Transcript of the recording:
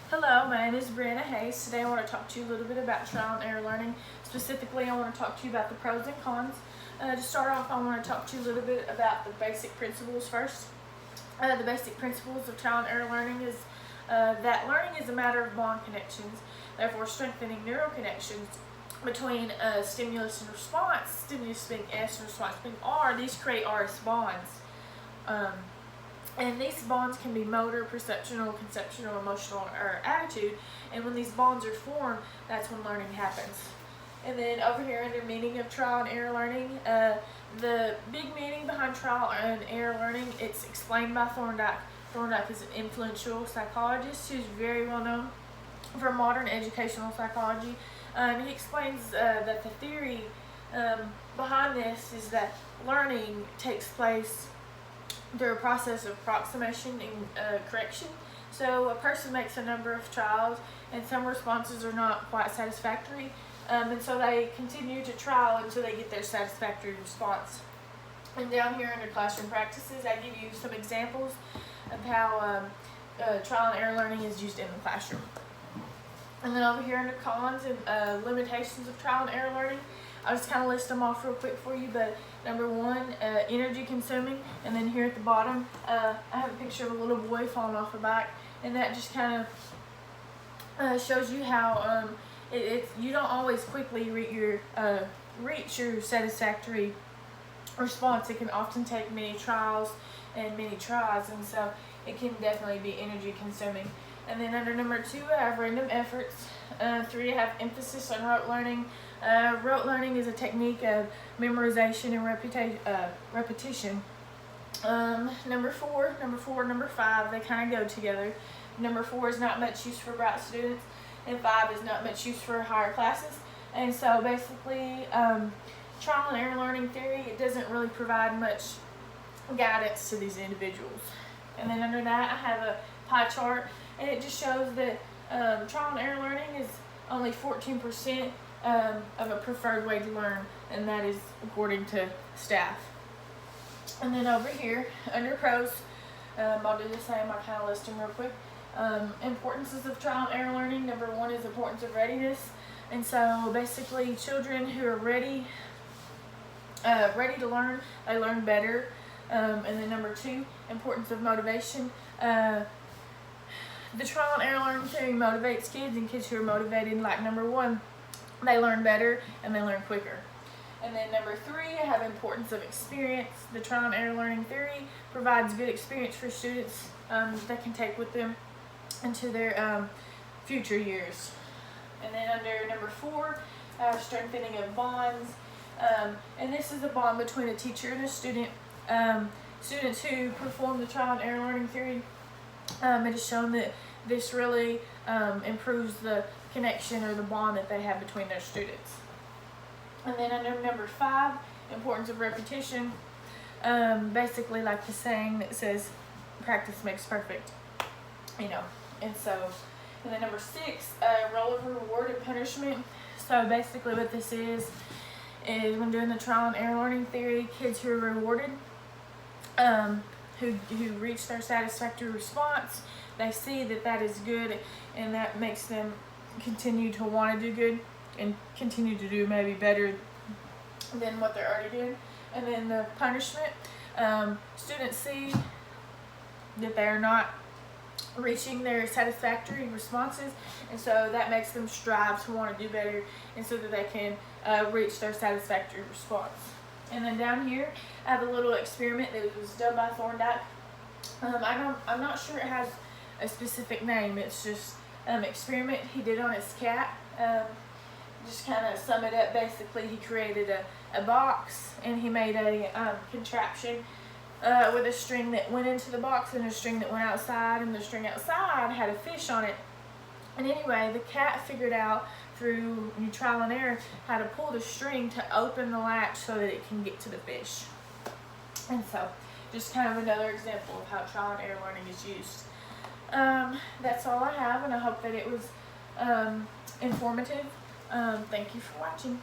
Hello, my name is Brianna Hayes. Today I want to talk to you a little bit about trial and error learning. Specifically, I want to talk to you about the pros and cons. To start off, I want to talk to you a little bit about the basic principles first. The basic principles of trial and error learning is that learning is a matter of bond connections, therefore strengthening neural connections between stimulus and response, stimulus being S and response being R. These create RS bonds. And these bonds can be motor, perceptual, conceptual, emotional, or attitude. And when these bonds are formed, that's when learning happens. And then over here under meaning of trial and error learning, the big meaning behind trial and error learning, it's explained by Thorndike. Thorndike is an influential psychologist who's very well known for modern educational psychology. He explains that the theory behind this is that learning takes place through a process of approximation and correction. So a person makes a number of trials and some responses are not quite satisfactory, and so they continue to trial until they get their satisfactory response. And down here under classroom practices, I give you some examples of how trial and error learning is used in the classroom. And then over here under cons and limitations of trial and error learning, I'll just kind of list them off real quick for you. But number one, energy consuming. And then here at the bottom, I have a picture of a little boy falling off a bike, and that just kind of shows you how you don't always quickly reach your satisfactory response. It can often take many trials and many tries, and so it can definitely be energy consuming. And then under number two, I have random efforts. Three, I have emphasis on rote learning. Rote learning is a technique of memorization and repetition. Number four, number five, they kind of go together. Number four is not much use for bright students, and five is not much use for higher classes. And so basically, trial and error learning theory, it doesn't really provide much guidance to these individuals. And then under that, I have a pie chart, and it just shows that trial and error learning is only 14% of a preferred way to learn, and that is according to staff. And then over here, under pros, I'll do the same. I'll kind of list them real quick. Importances of trial and error learning. Number one is importance of readiness. And so basically, children who are ready to learn, they learn better. And then number two, importance of motivation. The trial and error learning theory motivates kids, and kids who are motivated, like number one, they learn better and they learn quicker. And then number three, I have importance of experience. The trial and error learning theory provides good experience for students that can take with them into their future years. And then under number four, I have strengthening of bonds. And this is a bond between a teacher and a student. Students who perform the trial and error learning theory, it is shown that this really improves the connection or the bond that they have between their students. And then under number five, importance of repetition. Basically like the saying that says, practice makes perfect, And then number six, role of reward and punishment. So basically what this is when doing the trial and error learning theory, kids who are rewarded, who reach their satisfactory response, they see that is good, and that makes them continue to want to do good and continue to do maybe better than what they're already doing. And then the punishment, students see that they're not reaching their satisfactory responses, and so that makes them strive to want to do better, and so that they can reach their satisfactory response. And then down here, I have a little experiment that was done by Thorndike. I'm not sure it has a specific name. It's just experiment he did on his cat. Just kind of sum it up, basically he created a box, and he made a contraption with a string that went into the box and a string that went outside, and the string outside had a fish on it. And anyway, the cat figured out through trial and error how to pull the string to open the latch so that it can get to the fish. And so just kind of another example of how trial and error learning is used. That's all I have, and I hope that it was informative. Thank you for watching.